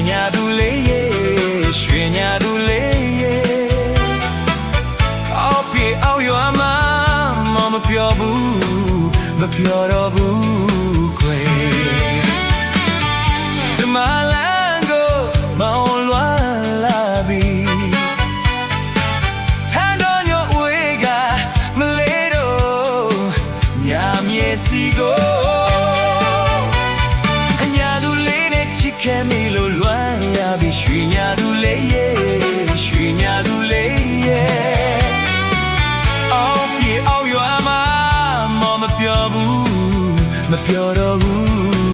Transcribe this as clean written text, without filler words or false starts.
ညာသူလေးရေရွှေညာသူလေးရေအောက်ပြေအောက်ရွာမှာမပြောဘူးမပြောတော့ဘူးခွေတမလန်ကိုမောင်လွာလာပြီထန်တော်ညိုဝေးကမလေးတော့ညာမြေစီကိုအညာသူလေးနဲ့ချစ်ခဲ့မိ